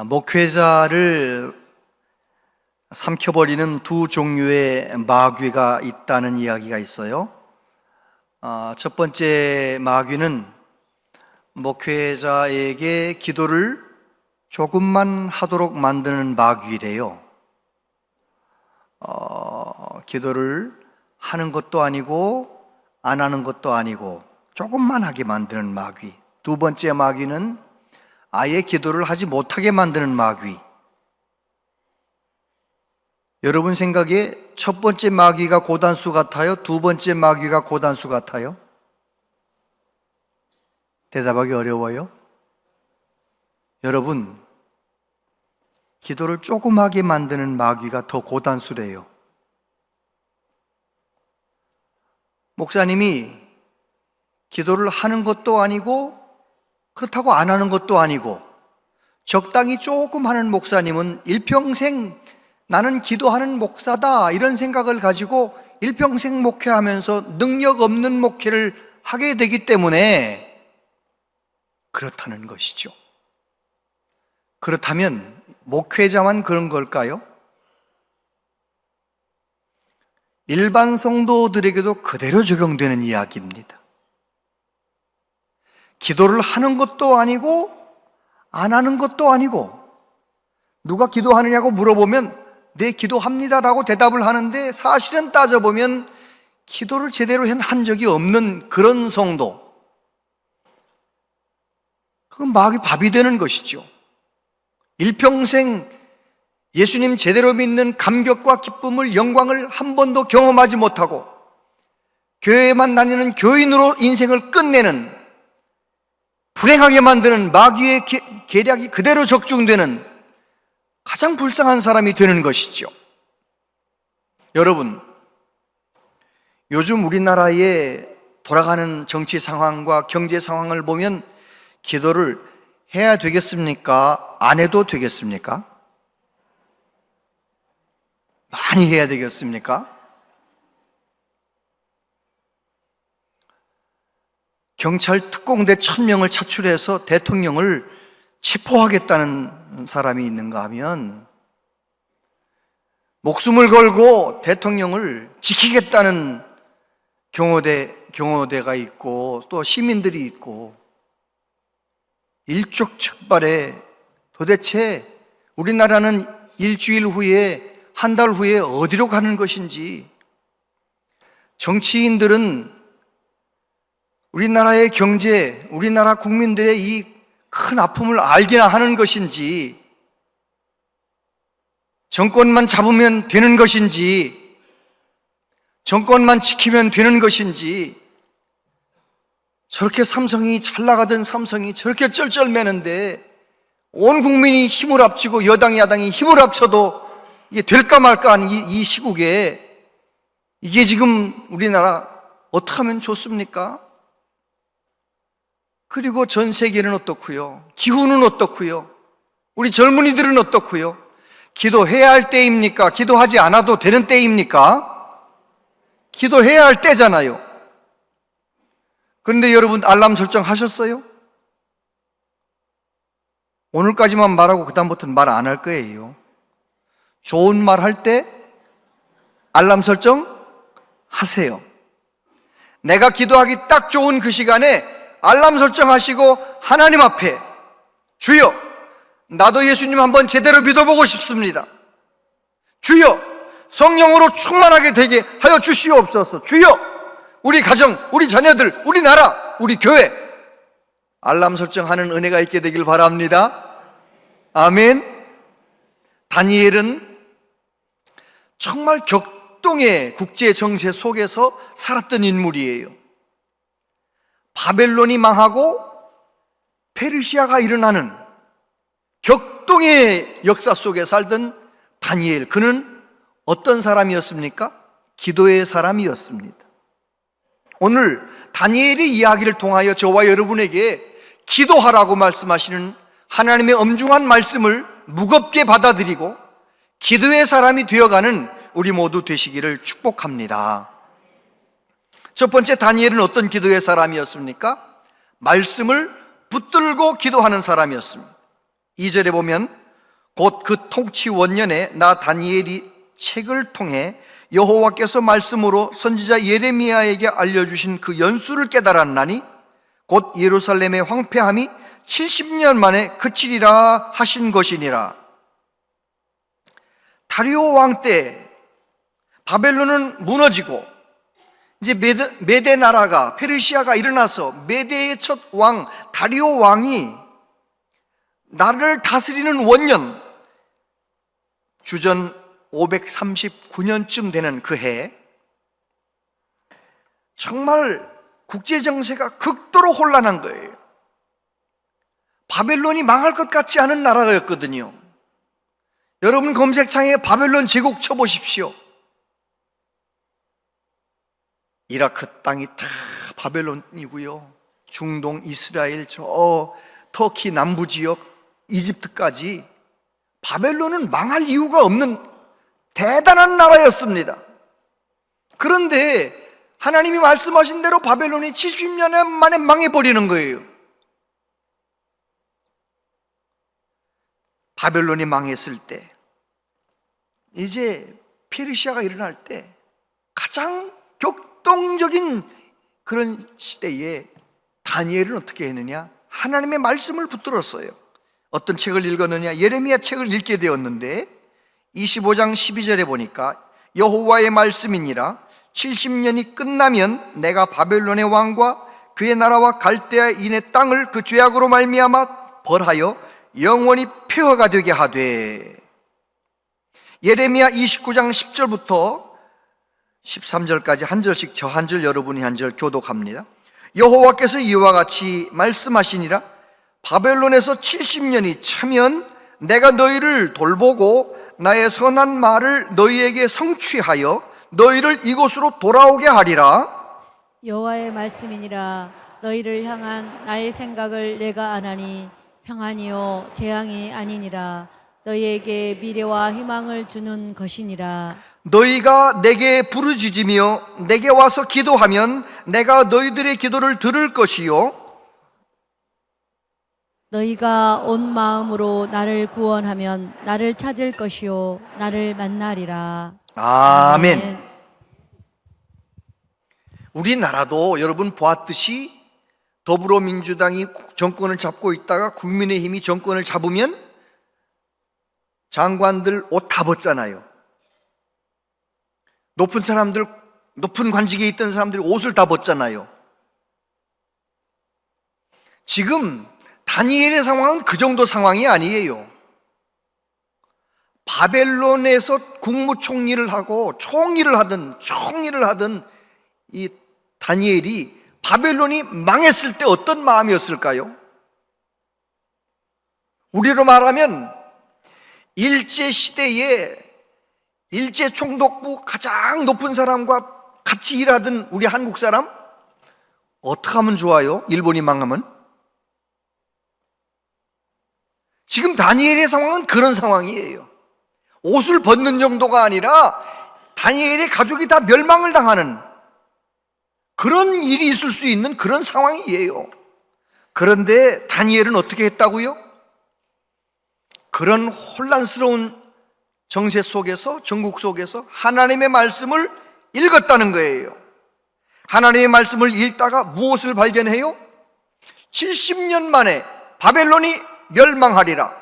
목회자를 삼켜버리는 두 종류의 마귀가 있다는 이야기가 있어요. 첫 번째 마귀는 목회자에게 기도를 조금만 하도록 만드는 마귀래요. 기도를 하는 것도 아니고 안 하는 것도 아니고 조금만 하게 만드는 마귀. 두 번째 마귀는 아예 기도를 하지 못하게 만드는 마귀. 여러분 생각에 첫 번째 마귀가 고단수 같아요? 두 번째 마귀가 고단수 같아요? 대답하기 어려워요? 여러분, 기도를 조그맣게 만드는 마귀가 더 고단수래요. 목사님이 기도를 하는 것도 아니고 그렇다고 안 하는 것도 아니고 적당히 조금 하는 목사님은 일평생 나는 기도하는 목사다 이런 생각을 가지고 일평생 목회하면서 능력 없는 목회를 하게 되기 때문에 그렇다는 것이죠. 그렇다면 목회자만 그런 걸까요? 일반 성도들에게도 그대로 적용되는 이야기입니다. 기도를 하는 것도 아니고 안 하는 것도 아니고 누가 기도하느냐고 물어보면 네 기도합니다라고 대답을 하는데 사실은 따져보면 기도를 제대로 한 적이 없는 그런 성도, 그건 마귀 밥이 되는 것이죠. 일평생 예수님 제대로 믿는 감격과 기쁨을, 영광을 한 번도 경험하지 못하고 교회만 다니는 교인으로 인생을 끝내는, 불행하게 만드는 마귀의 계략이 그대로 적중되는 가장 불쌍한 사람이 되는 것이죠. 여러분, 요즘 우리나라의 돌아가는 정치 상황과 경제 상황을 보면 기도를 해야 되겠습니까? 안 해도 되겠습니까? 많이 해야 되겠습니까? 경찰 특공대 1000명을 차출해서 대통령을 체포하겠다는 사람이 있는가 하면 목숨을 걸고 대통령을 지키겠다는 경호대가 있고 또 시민들이 있고 일촉즉발에 도대체 우리나라는 일주일 후에 한 달 후에 어디로 가는 것인지, 정치인들은 우리나라의 경제, 우리나라 국민들의 이 큰 아픔을 알기나 하는 것인지, 정권만 잡으면 되는 것인지, 정권만 지키면 되는 것인지, 저렇게 삼성이 잘 나가던 삼성이 저렇게 쩔쩔매는데 온 국민이 힘을 합치고 여당 야당이 힘을 합쳐도 이게 될까 말까 하는 이 시국에 이게 지금 우리나라 어떻게 하면 좋습니까? 그리고 전 세계는 어떻고요? 기후는 어떻고요? 우리 젊은이들은 어떻고요? 기도해야 할 때입니까? 기도하지 않아도 되는 때입니까? 기도해야 할 때잖아요. 그런데 여러분 알람 설정하셨어요? 오늘까지만 말하고 그다음부터는 말 안 할 거예요. 좋은 말 할 때 알람 설정 하세요. 내가 기도하기 딱 좋은 그 시간에 알람 설정하시고 하나님 앞에 주여, 나도 예수님 한번 제대로 믿어보고 싶습니다. 주여, 성령으로 충만하게 되게 하여 주시옵소서. 주여, 우리 가정, 우리 자녀들, 우리 나라, 우리 교회 알람 설정하는 은혜가 있게 되길 바랍니다. 아멘. 다니엘은 정말 격동의 국제 정세 속에서 살았던 인물이에요. 바벨론이 망하고 페르시아가 일어나는 격동의 역사 속에 살던 다니엘, 그는 어떤 사람이었습니까? 기도의 사람이었습니다. 오늘 다니엘의 이야기를 통하여 저와 여러분에게 기도하라고 말씀하시는 하나님의 엄중한 말씀을 무겁게 받아들이고 기도의 사람이 되어가는 우리 모두 되시기를 축복합니다. 첫 번째, 다니엘은 어떤 기도의 사람이었습니까? 말씀을 붙들고 기도하는 사람이었습니다. 2절에 보면 곧 그 통치 원년에 나 다니엘이 책을 통해 여호와께서 말씀으로 선지자 예레미야에게 알려주신 그 연수를 깨달았나니 곧 예루살렘의 황폐함이 70년 만에 그치리라 하신 것이니라. 다리오 왕 때 바벨론은 무너지고 이제 메데 나라가, 페르시아가 일어나서 메데의 첫 왕 다리오 왕이 나라를 다스리는 원년, 주전 539년쯤 되는 그 해, 정말 국제 정세가 극도로 혼란한 거예요. 바벨론이 망할 것 같지 않은 나라였거든요. 여러분 검색창에 바벨론 제국 쳐보십시오. 이라크 땅이 다 바벨론이고요. 중동, 이스라엘, 저 터키 남부 지역, 이집트까지 바벨론은 망할 이유가 없는 대단한 나라였습니다. 그런데 하나님이 말씀하신 대로 바벨론이 70년 만에 망해버리는 거예요. 바벨론이 망했을 때, 이제 페르시아가 일어날 때 가장 격동적인 그런 시대에 다니엘은 어떻게 했느냐? 하나님의 말씀을 붙들었어요. 어떤 책을 읽었느냐? 예레미야 책을 읽게 되었는데 25장 12절에 보니까 여호와의 말씀이니라 70년이 끝나면 내가 바벨론의 왕과 그의 나라와 갈대아 인의 땅을 그 죄악으로 말미암아 벌하여 영원히 폐허가 되게 하되. 예레미야 29장 10절부터 13절까지 한 절씩 저 한 절 여러분이 한 절 교독합니다. 여호와께서 이와 같이 말씀하시니라 바벨론에서 70년이 차면 내가 너희를 돌보고 나의 선한 말을 너희에게 성취하여 너희를 이곳으로 돌아오게 하리라. 여호와의 말씀이니라 너희를 향한 나의 생각을 내가 아나니 평안이요 재앙이 아니니라 너희에게 미래와 희망을 주는 것이니라. 너희가 내게 부르짖으며 내게 와서 기도하면 내가 너희들의 기도를 들을 것이요 너희가 온 마음으로 나를 구원하면 나를 찾을 것이요 나를 만나리라. 아멘. 우리나라도 여러분 보았듯이 더불어민주당이 정권을 잡고 있다가 국민의힘이 정권을 잡으면 장관들 옷 다 벗잖아요. 높은 사람들, 높은 관직에 있던 사람들이 옷을 다 벗잖아요. 지금 다니엘의 상황은 그 정도 상황이 아니에요. 바벨론에서 국무총리를 하고 총리를 하던 이 다니엘이 바벨론이 망했을 때 어떤 마음이었을까요? 우리로 말하면 일제시대에 일제총독부 가장 높은 사람과 같이 일하던 우리 한국 사람, 어떻게 하면 좋아요? 일본이 망하면? 지금 다니엘의 상황은 그런 상황이에요. 옷을 벗는 정도가 아니라 다니엘의 가족이 다 멸망을 당하는 그런 일이 있을 수 있는 그런 상황이에요. 그런데 다니엘은 어떻게 했다고요? 그런 혼란스러운 정세 속에서, 정국 속에서 하나님의 말씀을 읽었다는 거예요. 하나님의 말씀을 읽다가 무엇을 발견해요? 70년 만에 바벨론이 멸망하리라.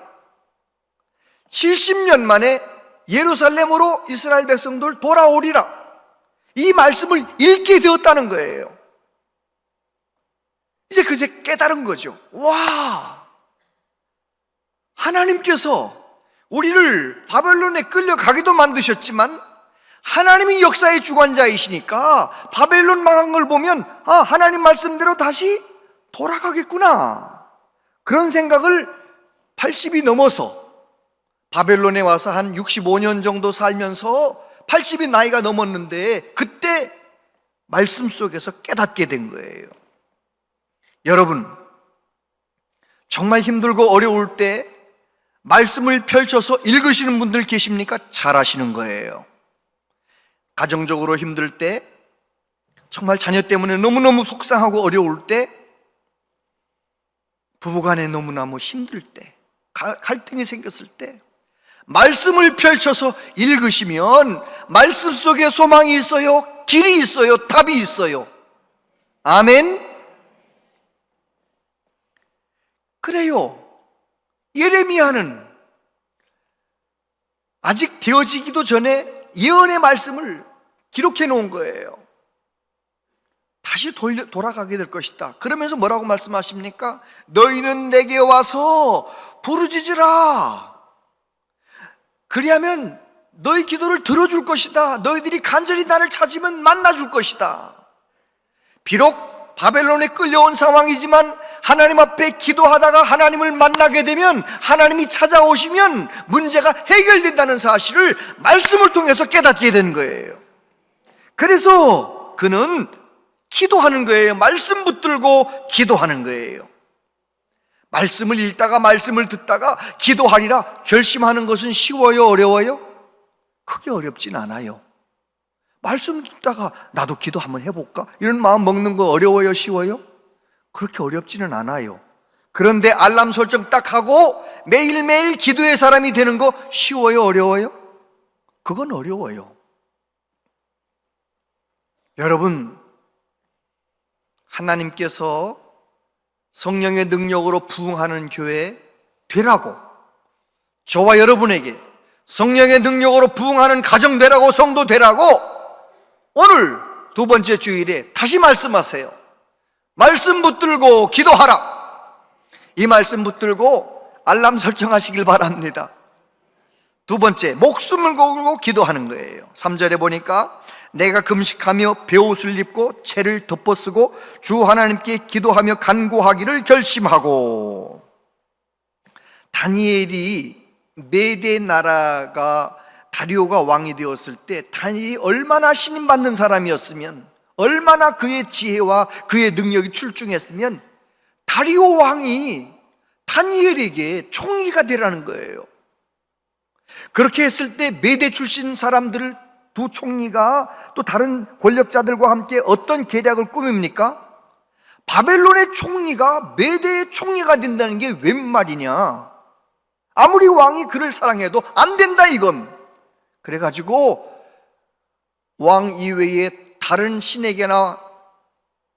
70년 만에 예루살렘으로 이스라엘 백성들 돌아오리라. 이 말씀을 읽게 되었다는 거예요. 이제 그새 깨달은 거죠. 와, 하나님께서 우리를 바벨론에 끌려가기도 만드셨지만 하나님이 역사의 주관자이시니까 바벨론 망한 걸 보면 하나님 말씀대로 다시 돌아가겠구나, 그런 생각을 80이 넘어서 바벨론에 와서 한 65년 정도 살면서 80이 나이가 넘었는데 그때 말씀 속에서 깨닫게 된 거예요. 여러분, 정말 힘들고 어려울 때 말씀을 펼쳐서 읽으시는 분들 계십니까? 잘하시는 거예요. 가정적으로 힘들 때, 정말 자녀 때문에 너무너무 속상하고 어려울 때, 부부간에 너무너무 힘들 때, 갈등이 생겼을 때 말씀을 펼쳐서 읽으시면 말씀 속에 소망이 있어요, 길이 있어요, 답이 있어요. 아멘. 그래요. 예레미야는 아직 되어지기도 전에 예언의 말씀을 기록해 놓은 거예요. 다시 돌아가게 될 것이다. 그러면서 뭐라고 말씀하십니까? 너희는 내게 와서 부르짖으라. 그리하면 너희 기도를 들어줄 것이다. 너희들이 간절히 나를 찾으면 만나줄 것이다. 비록 바벨론에 끌려온 상황이지만 하나님 앞에 기도하다가 하나님을 만나게 되면, 하나님이 찾아오시면 문제가 해결된다는 사실을 말씀을 통해서 깨닫게 되는 거예요. 그래서 그는 기도하는 거예요. 말씀 붙들고 기도하는 거예요. 말씀을 읽다가 말씀을 듣다가 기도하리라 결심하는 것은 쉬워요, 어려워요? 크게 어렵진 않아요. 말씀 듣다가 나도 기도 한번 해볼까? 이런 마음 먹는 거 어려워요, 쉬워요? 그렇게 어렵지는 않아요. 그런데 알람 설정 딱 하고 매일매일 기도의 사람이 되는 거 쉬워요, 어려워요? 그건 어려워요. 여러분, 하나님께서 성령의 능력으로 부흥하는 교회 되라고, 저와 여러분에게 성령의 능력으로 부흥하는 가정 되라고, 성도 되라고 오늘 두 번째 주일에 다시 말씀하세요. 말씀 붙들고 기도하라. 이 말씀 붙들고 알람 설정하시길 바랍니다. 두 번째, 목숨을 걸고 기도하는 거예요. 3절에 보니까 내가 금식하며 베옷을 입고 채를 덮어쓰고 주 하나님께 기도하며 간구하기를 결심하고. 다니엘이 메대 나라가 다리오가 왕이 되었을 때 다니엘이 얼마나 신임받는 사람이었으면, 얼마나 그의 지혜와 그의 능력이 출중했으면 다리오 왕이 다니엘에게 총리가 되라는 거예요. 그렇게 했을 때 메대 출신 사람들 두 총리가 또 다른 권력자들과 함께 어떤 계략을 꾸밉니까? 바벨론의 총리가 메대의 총리가 된다는 게 웬 말이냐? 아무리 왕이 그를 사랑해도 안 된다 이건. 그래가지고 왕 이외에 다른 신에게나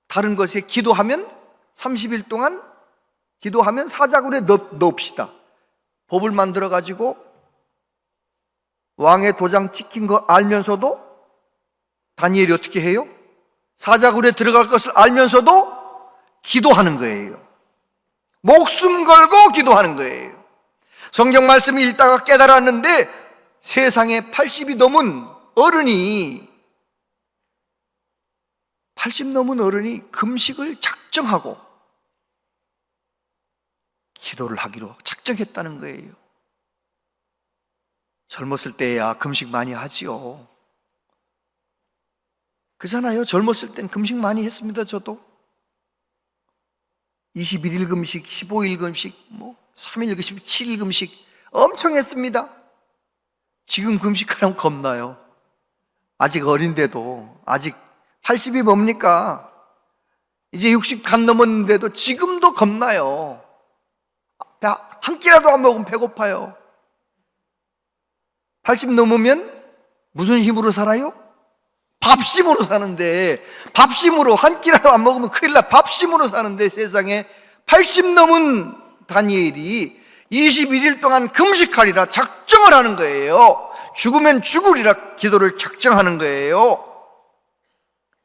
다른 것에 기도하면 30일 동안 기도하면 사자굴에 넣읍시다. 법을 만들어가지고 왕의 도장 찍힌 거 알면서도 다니엘이 어떻게 해요? 사자굴에 들어갈 것을 알면서도 기도하는 거예요. 목숨 걸고 기도하는 거예요. 성경 말씀을 읽다가 깨달았는데 세상에 80이 넘은 어른이 80 넘은 어른이 금식을 작정하고 기도를 하기로 작정했다는 거예요. 젊었을 때야 금식 많이 하지요. 그잖아요. 젊었을 땐 금식 많이 했습니다. 저도 21일 금식, 15일 금식, 3일 금식, 7일 금식 엄청 했습니다. 지금 금식하라면 겁나요. 아직 어린데도, 아직 80이 뭡니까? 이제 60 간 넘었는데도 지금도 겁나요. 한 끼라도 안 먹으면 배고파요. 80 넘으면 무슨 힘으로 살아요? 밥심으로 사는데, 밥심으로 한 끼라도 안 먹으면 큰일 나. 밥심으로 사는데 세상에 80 넘은 다니엘이 21일 동안 금식하리라 작정을 하는 거예요. 죽으면 죽으리라 기도를 작정하는 거예요.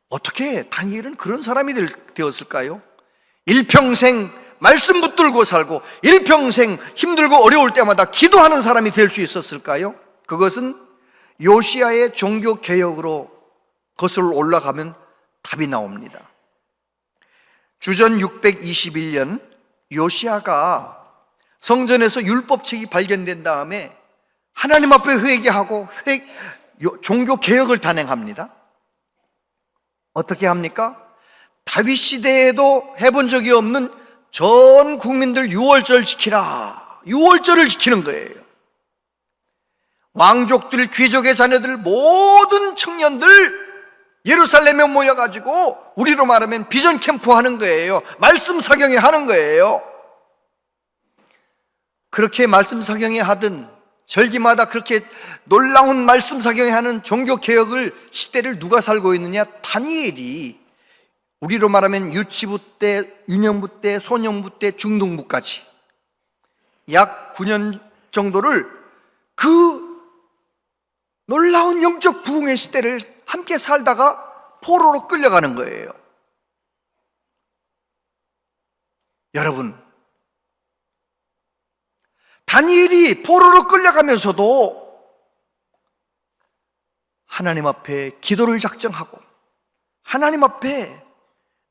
어떻게 다니엘은 그런 사람이 되었을까요? 일평생 말씀 붙들고 살고 일평생 힘들고 어려울 때마다 기도하는 사람이 될 수 있었을까요? 그것은 요시야의 종교 개혁으로 거슬러 올라가면 답이 나옵니다. 주전 621년 요시야가 성전에서 율법책이 발견된 다음에 하나님 앞에 회개하고 종교 개혁을 단행합니다. 어떻게 합니까? 다윗 시대에도 해본 적이 없는 전 국민들 유월절 지키라. 유월절을 지키는 거예요. 왕족들, 귀족의 자녀들, 모든 청년들 예루살렘에 모여가지고 우리로 말하면 비전 캠프 하는 거예요. 말씀 사경회 하는 거예요. 그렇게 말씀 사경회 하든 절기마다 그렇게 놀라운 말씀 사경하는 종교개혁을 시대를 누가 살고 있느냐? 다니엘이 우리로 말하면 유치부 때, 유년부 때, 소년부 때, 중등부까지 약 9년 정도를 그 놀라운 영적 부흥의 시대를 함께 살다가 포로로 끌려가는 거예요. 여러분, 다니엘이 포로로 끌려가면서도 하나님 앞에 기도를 작정하고 하나님 앞에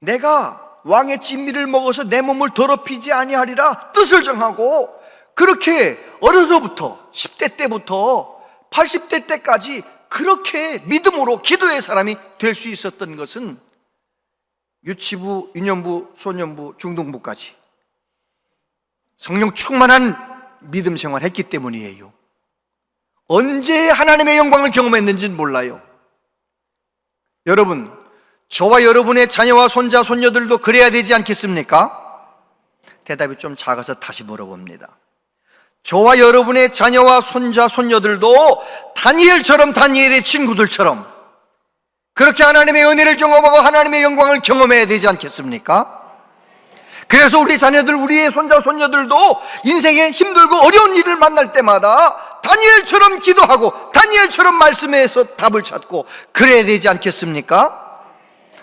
내가 왕의 진미를 먹어서 내 몸을 더럽히지 아니하리라 뜻을 정하고 그렇게 어려서부터 10대 때부터 80대 때까지 그렇게 믿음으로 기도의 사람이 될 수 있었던 것은 유치부, 유년부, 소년부, 중등부까지 성령 충만한 믿음 생활했기 때문이에요. 언제 하나님의 영광을 경험했는지는 몰라요. 여러분, 저와 여러분의 자녀와 손자, 손녀들도 그래야 되지 않겠습니까? 대답이 좀 작아서 다시 물어봅니다. 저와 여러분의 자녀와 손자, 손녀들도 다니엘처럼, 다니엘의 친구들처럼 그렇게 하나님의 은혜를 경험하고 하나님의 영광을 경험해야 되지 않겠습니까? 그래서 우리 자녀들, 우리의 손자, 손녀들도 인생에 힘들고 어려운 일을 만날 때마다 다니엘처럼 기도하고 다니엘처럼 말씀에서 답을 찾고 그래야 되지 않겠습니까?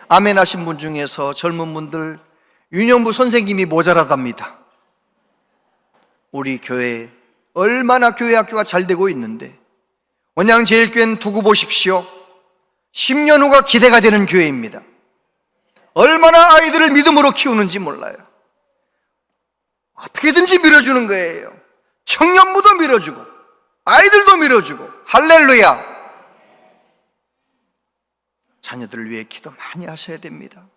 아멘 하신 분 중에서 젊은 분들 유년부 선생님이 모자라답니다. 우리 교회 얼마나 교회 학교가 잘 되고 있는데 원양제일교회는 두고 보십시오. 10년 후가 기대가 되는 교회입니다. 얼마나 아이들을 믿음으로 키우는지 몰라요. 어떻게든지 밀어주는 거예요. 청년부도 밀어주고 아이들도 밀어주고 할렐루야. 자녀들을 위해 기도 많이 하셔야 됩니다.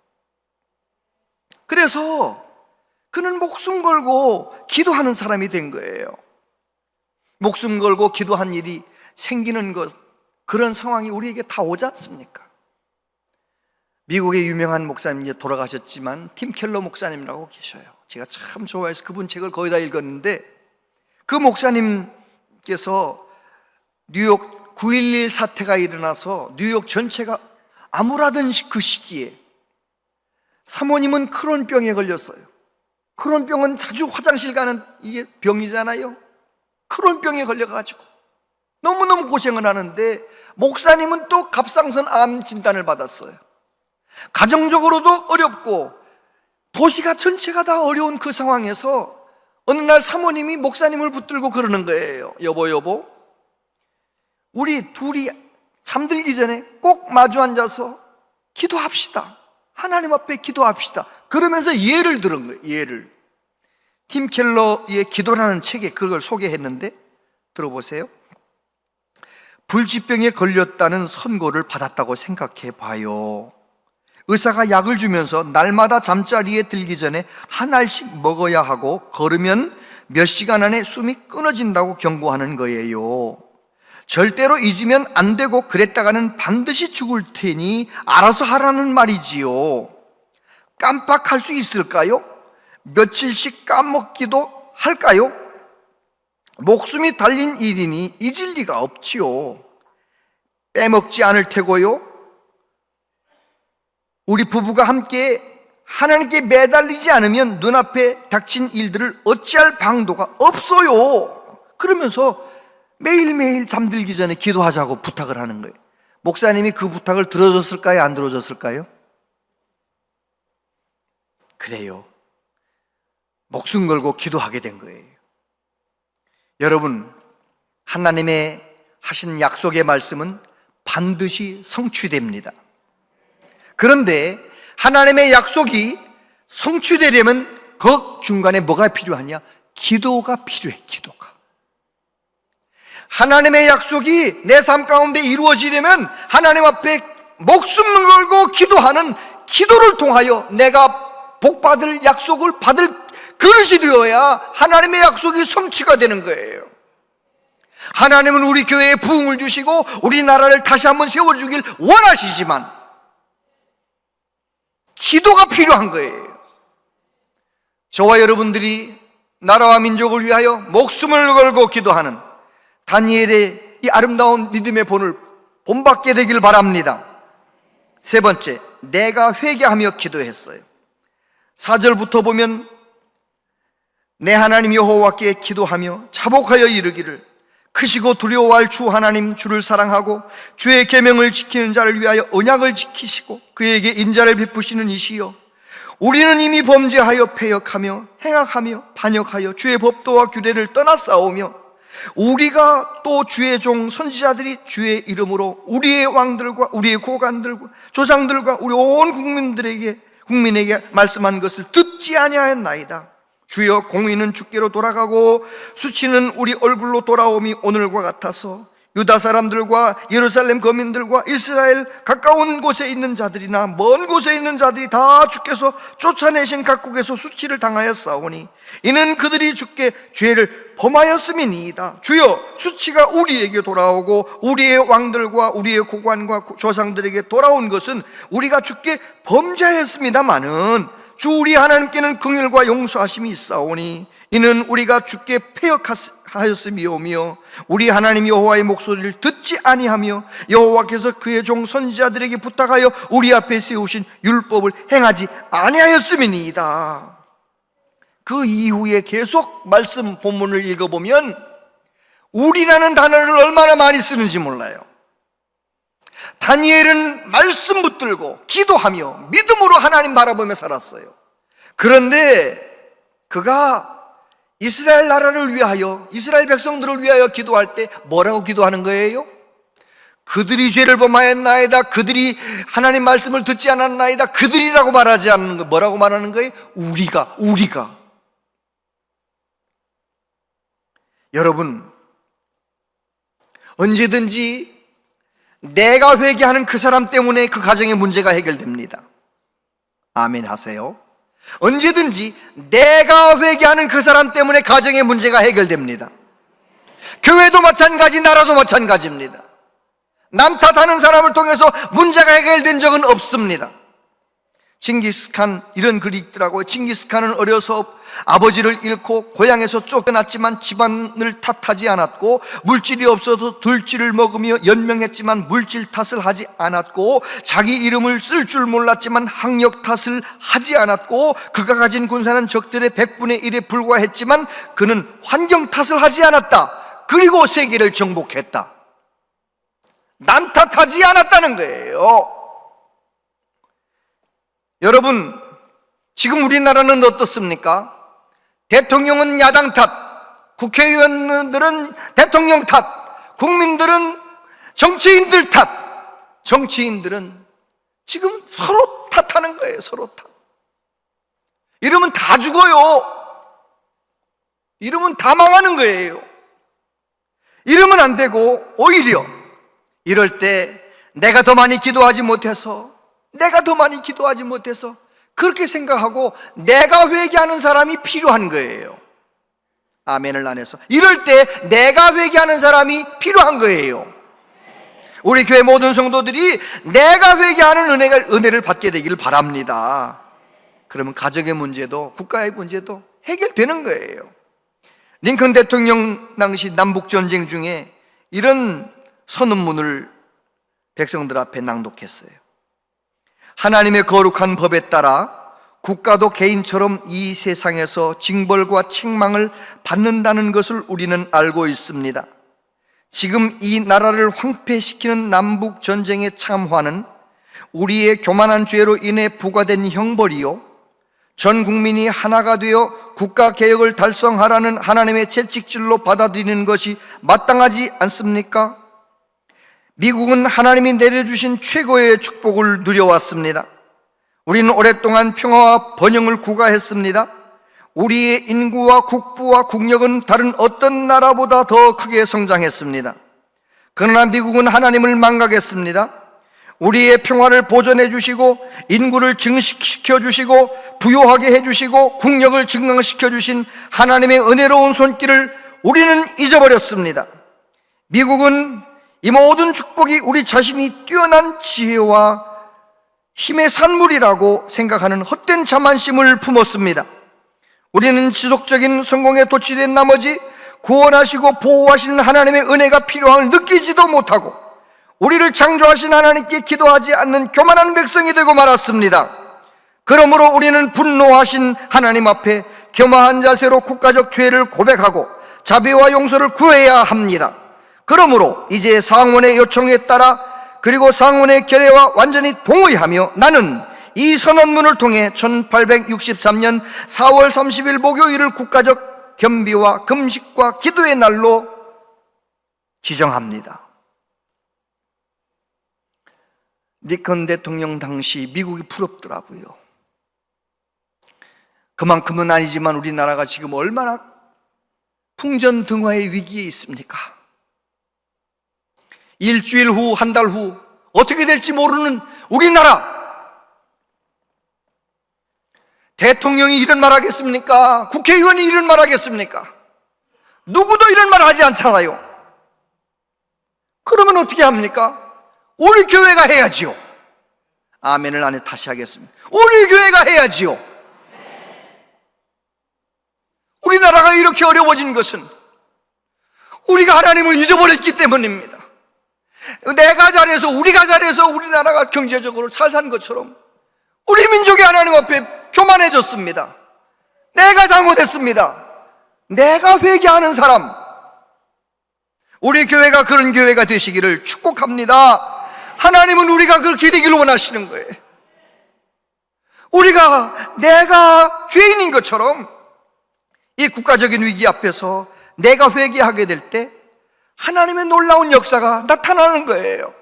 그래서 그는 목숨 걸고 기도하는 사람이 된 거예요. 목숨 걸고 기도한 일이 생기는 것, 그런 상황이 우리에게 다 오지 않습니까? 미국의 유명한 목사님, 이제 돌아가셨지만 팀 켈러 목사님이라고 계셔요. 제가 참 좋아해서 그분 책을 거의 다 읽었는데 그 목사님께서 뉴욕 9.11 사태가 일어나서 뉴욕 전체가 암울하던 그 시기에 사모님은 크론병에 걸렸어요. 크론병은 자주 화장실 가는 이게 병이잖아요. 크론병에 걸려가지고 너무너무 고생을 하는데 목사님은 또 갑상선 암 진단을 받았어요. 가정적으로도 어렵고 도시가 전체가 다 어려운 그 상황에서 어느 날 사모님이 목사님을 붙들고 그러는 거예요. 여보, 우리 둘이 잠들기 전에 꼭 마주 앉아서 기도합시다. 하나님 앞에 기도합시다. 그러면서 예를 들은 거예요. 예를. 팀 켈러의 기도라는 책에 그걸 소개했는데 들어보세요. 불치병에 걸렸다는 선고를 받았다고 생각해 봐요. 의사가 약을 주면서 날마다 잠자리에 들기 전에 한 알씩 먹어야 하고 걸으면 몇 시간 안에 숨이 끊어진다고 경고하는 거예요. 절대로 잊으면 안 되고 그랬다가는 반드시 죽을 테니 알아서 하라는 말이지요. 깜빡할 수 있을까요? 며칠씩 까먹기도 할까요? 목숨이 달린 일이니 잊을 리가 없지요. 빼먹지 않을 테고요. 우리 부부가 함께 하나님께 매달리지 않으면 눈앞에 닥친 일들을 어찌할 방도가 없어요. 그러면서 매일매일 잠들기 전에 기도하자고 부탁을 하는 거예요. 목사님이 그 부탁을 들어줬을까요? 안 들어줬을까요? 그래요. 목숨 걸고 기도하게 된 거예요. 여러분, 하나님의 하신 약속의 말씀은 반드시 성취됩니다. 그런데 하나님의 약속이 성취되려면 그 중간에 뭐가 필요하냐? 기도가 필요해. 기도가. 하나님의 약속이 내 삶 가운데 이루어지려면 하나님 앞에 목숨을 걸고 기도하는 기도를 통하여 내가 복받을 약속을 받을 그릇이 되어야 하나님의 약속이 성취가 되는 거예요. 하나님은 우리 교회에 부흥을 주시고 우리나라를 다시 한번 세워주길 원하시지만 기도가 필요한 거예요. 저와 여러분들이 나라와 민족을 위하여 목숨을 걸고 기도하는 다니엘의 이 아름다운 믿음의 본을 본받게 되길 바랍니다. 세 번째, 내가 회개하며 기도했어요. 4절부터 보면 내 하나님 여호와께 기도하며 자복하여 이르기를 크시고 두려워할 주 하나님 주를 사랑하고 주의 계명을 지키는 자를 위하여 언약을 지키시고 그에게 인자를 베푸시는 이시여, 우리는 이미 범죄하여 패역하며 행악하며 반역하여 주의 법도와 규례를 떠나싸우며 우리가 또 주의 종 선지자들이 주의 이름으로 우리의 왕들과 우리의 고관들과 조상들과 우리 온 국민에게 말씀한 것을 듣지 아니하였나이다. 주여, 공의는 주께로 돌아가고 수치는 우리 얼굴로 돌아옴이 오늘과 같아서 유다 사람들과 예루살렘 거민들과 이스라엘 가까운 곳에 있는 자들이나 먼 곳에 있는 자들이 다 주께서 쫓아내신 각국에서 수치를 당하였사오니 이는 그들이 주께 죄를 범하였음이니이다. 주여, 수치가 우리에게 돌아오고 우리의 왕들과 우리의 고관과 조상들에게 돌아온 것은 우리가 주께 범죄하였습니다마는 주 우리 하나님께는 긍휼과 용서하심이 있사오니 이는 우리가 주께 패역하였음이오며 우리 하나님 여호와의 목소리를 듣지 아니하며 여호와께서 그의 종 선지자들에게 부탁하여 우리 앞에 세우신 율법을 행하지 아니하였음이니이다. 그 이후에 계속 말씀 본문을 읽어보면 우리라는 단어를 얼마나 많이 쓰는지 몰라요. 다니엘은 말씀 붙들고 기도하며 믿음으로 하나님 바라보며 살았어요. 그런데 그가 이스라엘 나라를 위하여, 이스라엘 백성들을 위하여 기도할 때 뭐라고 기도하는 거예요? 그들이 죄를 범하였나이다, 그들이 하나님 말씀을 듣지 않았나이다, 그들이라고 말하지 않는 거. 뭐라고 말하는 거예요? 우리가. 여러분, 언제든지 내가 회개하는 그 사람 때문에 그 가정의 문제가 해결됩니다. 아멘 하세요. 언제든지 내가 회개하는 그 사람 때문에 가정의 문제가 해결됩니다. 교회도 마찬가지, 나라도 마찬가지입니다. 남 탓하는 사람을 통해서 문제가 해결된 적은 없습니다. 징기스칸, 이런 글이 있더라고요. 징기스칸은 어려서 아버지를 잃고 고향에서 쫓겨났지만 집안을 탓하지 않았고, 물질이 없어도 들쥐를 먹으며 연명했지만 물질 탓을 하지 않았고, 자기 이름을 쓸 줄 몰랐지만 학력 탓을 하지 않았고, 그가 가진 군사는 적들의 100분의 1에 불과했지만 그는 환경 탓을 하지 않았다. 그리고 세계를 정복했다. 남 탓하지 않았다는 거예요. 여러분, 지금 우리나라는 어떻습니까? 대통령은 야당 탓, 국회의원들은 대통령 탓, 국민들은 정치인들 탓, 정치인들은 지금 서로 탓하는 거예요. 서로 탓. 이러면 다 죽어요. 이러면 다 망하는 거예요. 이러면 안 되고, 오히려 이럴 때 내가 더 많이 기도하지 못해서 그렇게 생각하고 내가 회개하는 사람이 필요한 거예요. 아멘을 안 해서. 이럴 때 내가 회개하는 사람이 필요한 거예요. 우리 교회 모든 성도들이 내가 회개하는 은혜를 받게 되기를 바랍니다. 그러면 가정의 문제도 국가의 문제도 해결되는 거예요. 링컨 대통령 당시 남북전쟁 중에 이런 선언문을 백성들 앞에 낭독했어요. 하나님의 거룩한 법에 따라 국가도 개인처럼 이 세상에서 징벌과 책망을 받는다는 것을 우리는 알고 있습니다. 지금 이 나라를 황폐시키는 남북 전쟁의 참화는 우리의 교만한 죄로 인해 부과된 형벌이요, 전 국민이 하나가 되어 국가 개혁을 달성하라는 하나님의 채찍질로 받아들이는 것이 마땅하지 않습니까? 미국은 하나님이 내려주신 최고의 축복을 누려왔습니다. 우리는 오랫동안 평화와 번영을 구가했습니다. 우리의 인구와 국부와 국력은 다른 어떤 나라보다 더 크게 성장했습니다. 그러나 미국은 하나님을 망각했습니다. 우리의 평화를 보존해 주시고 인구를 증식시켜 주시고 부유하게 해주시고 국력을 증강시켜 주신 하나님의 은혜로운 손길을 우리는 잊어버렸습니다. 미국은 이 모든 축복이 우리 자신이 뛰어난 지혜와 힘의 산물이라고 생각하는 헛된 자만심을 품었습니다. 우리는 지속적인 성공에 도취된 나머지 구원하시고 보호하시는 하나님의 은혜가 필요함을 느끼지도 못하고 우리를 창조하신 하나님께 기도하지 않는 교만한 백성이 되고 말았습니다. 그러므로 우리는 분노하신 하나님 앞에 겸허한 자세로 국가적 죄를 고백하고 자비와 용서를 구해야 합니다. 그러므로 이제 상원의 요청에 따라 그리고 상원의 결의와 완전히 동의하며 나는 이 선언문을 통해 1863년 4월 30일 목요일을 국가적 겸비와 금식과 기도의 날로 지정합니다. 니컨 대통령 당시 미국이 부럽더라고요. 그만큼은 아니지만 우리나라가 지금 얼마나 풍전등화의 위기에 있습니까? 일주일 후, 한 달 후 어떻게 될지 모르는 우리나라. 대통령이 이런 말 하겠습니까? 국회의원이 이런 말 하겠습니까? 누구도 이런 말 하지 않잖아요. 그러면 어떻게 합니까? 우리 교회가 해야지요. 아멘을 안 해 다시 하겠습니다. 우리 교회가 해야지요. 우리나라가 이렇게 어려워진 것은 우리가 하나님을 잊어버렸기 때문입니다. 내가 잘해서 우리가 잘해서 우리나라가 경제적으로 잘 산 것처럼 우리 민족이 하나님 앞에 교만해졌습니다. 내가 잘못했습니다. 내가 회개하는 사람, 우리 교회가 그런 교회가 되시기를 축복합니다. 하나님은 우리가 그렇게 되기를 원하시는 거예요. 내가 죄인인 것처럼 이 국가적인 위기 앞에서 내가 회개하게 될 때 하나님의 놀라운 역사가 나타나는 거예요.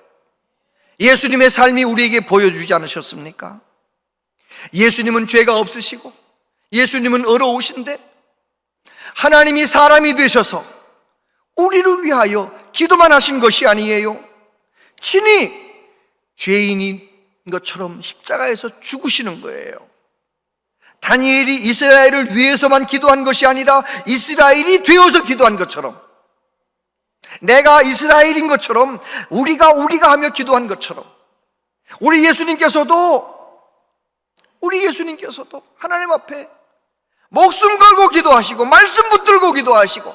예수님의 삶이 우리에게 보여주지 않으셨습니까? 예수님은 죄가 없으시고 예수님은 의로우신데 하나님이 사람이 되셔서 우리를 위하여 기도만 하신 것이 아니에요. 친히 죄인인 것처럼 십자가에서 죽으시는 거예요. 다니엘이 이스라엘을 위해서만 기도한 것이 아니라 이스라엘이 되어서 기도한 것처럼, 내가 이스라엘인 것처럼 우리가 하며 기도한 것처럼 우리 예수님께서도 하나님 앞에 목숨 걸고 기도하시고 말씀 붙들고 기도하시고,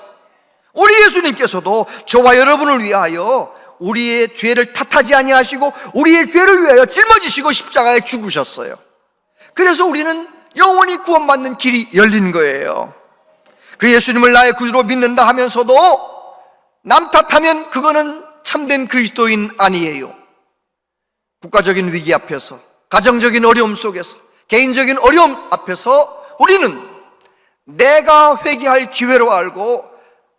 우리 예수님께서도 저와 여러분을 위하여 우리의 죄를 탓하지 아니하시고 우리의 죄를 위하여 짊어지시고 십자가에 죽으셨어요. 그래서 우리는 영원히 구원받는 길이 열린 거예요. 그 예수님을 나의 구주로 믿는다 하면서도 남 탓하면 그거는 참된 그리스도인 아니에요. 국가적인 위기 앞에서, 가정적인 어려움 속에서, 개인적인 어려움 앞에서 우리는 내가 회개할 기회로 알고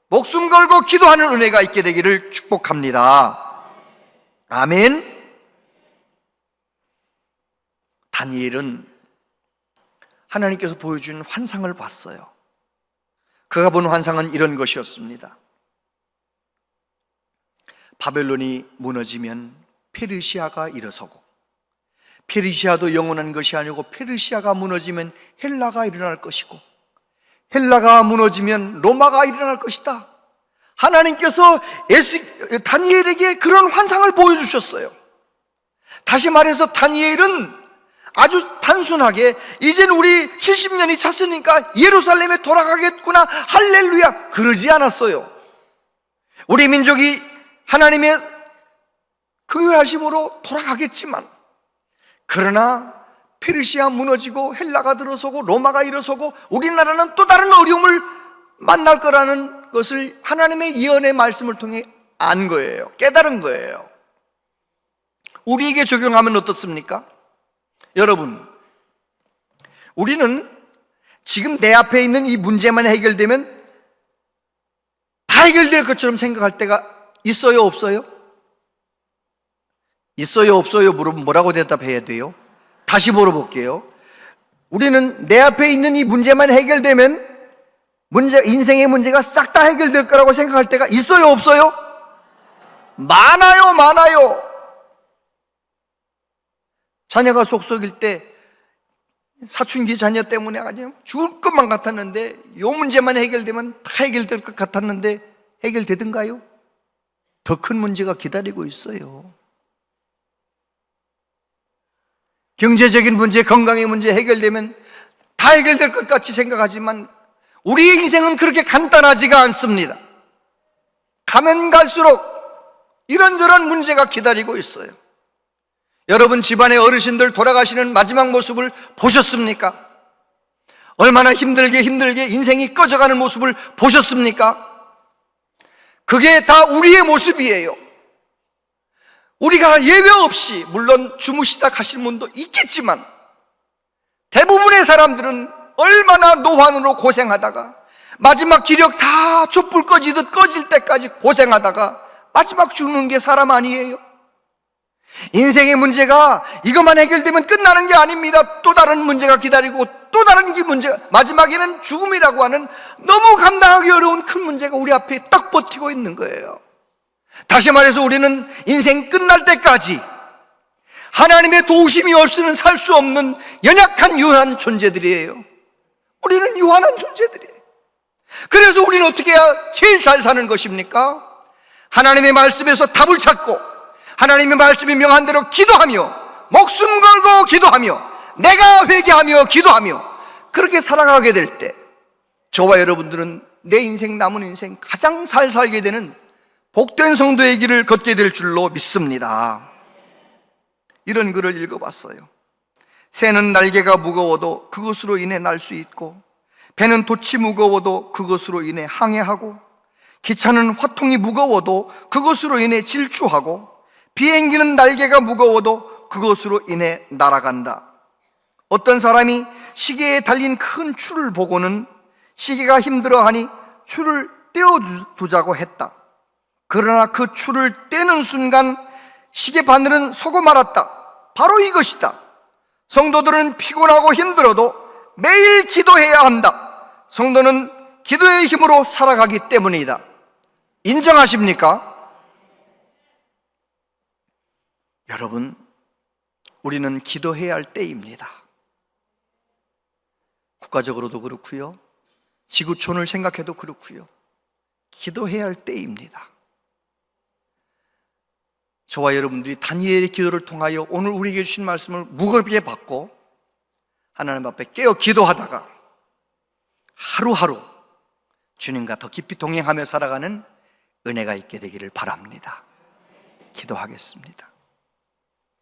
목숨 걸고 기도하는 은혜가 있게 되기를 축복합니다. 아멘. 다니엘은 하나님께서 보여준 환상을 봤어요. 그가 본 환상은 이런 것이었습니다. 바벨론이 무너지면 페르시아가 일어서고, 페르시아도 영원한 것이 아니고 페르시아가 무너지면 헬라가 일어날 것이고, 헬라가 무너지면 로마가 일어날 것이다. 하나님께서 다니엘에게 그런 환상을 보여주셨어요. 다시 말해서 다니엘은 아주 단순하게 이젠 우리 70년이 찼으니까 예루살렘에 돌아가겠구나, 할렐루야, 그러지 않았어요. 우리 민족이 하나님의 긍휼하심으로 돌아가겠지만, 그러나 페르시아 무너지고 헬라가 들어서고 로마가 일어서고 우리나라는 또 다른 어려움을 만날 거라는 것을 하나님의 예언의 말씀을 통해 안 거예요. 깨달은 거예요. 우리에게 적용하면 어떻습니까? 여러분, 우리는 지금 내 앞에 있는 이 문제만 해결되면 다 해결될 것처럼 생각할 때가 있어요, 없어요? 있어요, 없어요? 물어보면 뭐라고 대답해야 돼요? 다시 물어볼게요. 우리는 내 앞에 있는 이 문제만 해결되면 인생의 문제가 싹 다 해결될 거라고 생각할 때가 있어요, 없어요? 많아요. 자녀가 속속일 때 사춘기 자녀 때문에 아주 죽을 것만 같았는데 이 문제만 해결되면 다 해결될 것 같았는데 해결되던가요? 더 큰 문제가 기다리고 있어요. 경제적인 문제, 건강의 문제 해결되면 다 해결될 것 같이 생각하지만 우리의 인생은 그렇게 간단하지가 않습니다. 가면 갈수록 이런저런 문제가 기다리고 있어요. 여러분 집안의 어르신들 돌아가시는 마지막 모습을 보셨습니까? 얼마나 힘들게 인생이 꺼져가는 모습을 보셨습니까? 그게 다 우리의 모습이에요. 우리가 예외 없이, 물론 주무시다 가실 분도 있겠지만 대부분의 사람들은 얼마나 노환으로 고생하다가 마지막 기력 다 촛불 꺼지듯 꺼질 때까지 고생하다가 마지막 죽는 게 사람 아니에요? 인생의 문제가 이것만 해결되면 끝나는 게 아닙니다. 또 다른 문제가 기다리고 또 다른 문제가, 마지막에는 죽음이라고 하는 너무 감당하기 어려운 큰 문제가 우리 앞에 딱 버티고 있는 거예요. 다시 말해서 우리는 인생 끝날 때까지 하나님의 도우심이 없이는 살 수 없는 연약한 유한한 존재들이에요. 우리는 유한한 존재들이에요. 그래서 우리는 어떻게 해야 제일 잘 사는 것입니까? 하나님의 말씀에서 답을 찾고 하나님의 말씀이 명한 대로 기도하며 목숨 걸고 기도하며 내가 회개하며 기도하며 그렇게 살아가게 될 때 저와 여러분들은 내 인생 남은 인생 가장 잘 살게 되는 복된 성도의 길을 걷게 될 줄로 믿습니다. 이런 글을 읽어봤어요. 새는 날개가 무거워도 그것으로 인해 날 수 있고 배는 돛이 무거워도 그것으로 인해 항해하고 기차는 화통이 무거워도 그것으로 인해 질주하고 비행기는 날개가 무거워도 그것으로 인해 날아간다. 어떤 사람이 시계에 달린 큰 줄을 보고는 시계가 힘들어하니 줄을 떼어두자고 했다. 그러나 그 줄을 떼는 순간 시계 바늘은 서고 말았다. 바로 이것이다. 성도들은 피곤하고 힘들어도 매일 기도해야 한다. 성도는 기도의 힘으로 살아가기 때문이다. 인정하십니까? 여러분, 우리는 기도해야 할 때입니다. 국가적으로도 그렇고요, 지구촌을 생각해도 그렇고요, 기도해야 할 때입니다. 저와 여러분들이 다니엘의 기도를 통하여 오늘 우리에게 주신 말씀을 무겁게 받고 하나님 앞에 깨어 기도하다가 하루하루 주님과 더 깊이 동행하며 살아가는 은혜가 있게 되기를 바랍니다. 기도하겠습니다.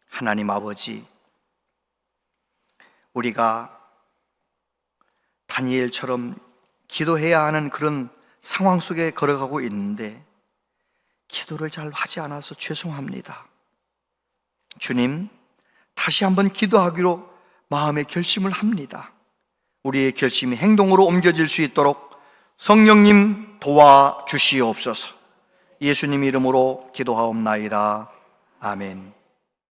하나님 아버지, 우리가 다니엘처럼 기도해야 하는 그런 상황 속에 걸어가고 있는데 기도를 잘 하지 않아서 죄송합니다. 주님, 다시 한번 기도하기로 마음의 결심을 합니다. 우리의 결심이 행동으로 옮겨질 수 있도록 성령님 도와주시옵소서. 예수님 이름으로 기도하옵나이다. 아멘.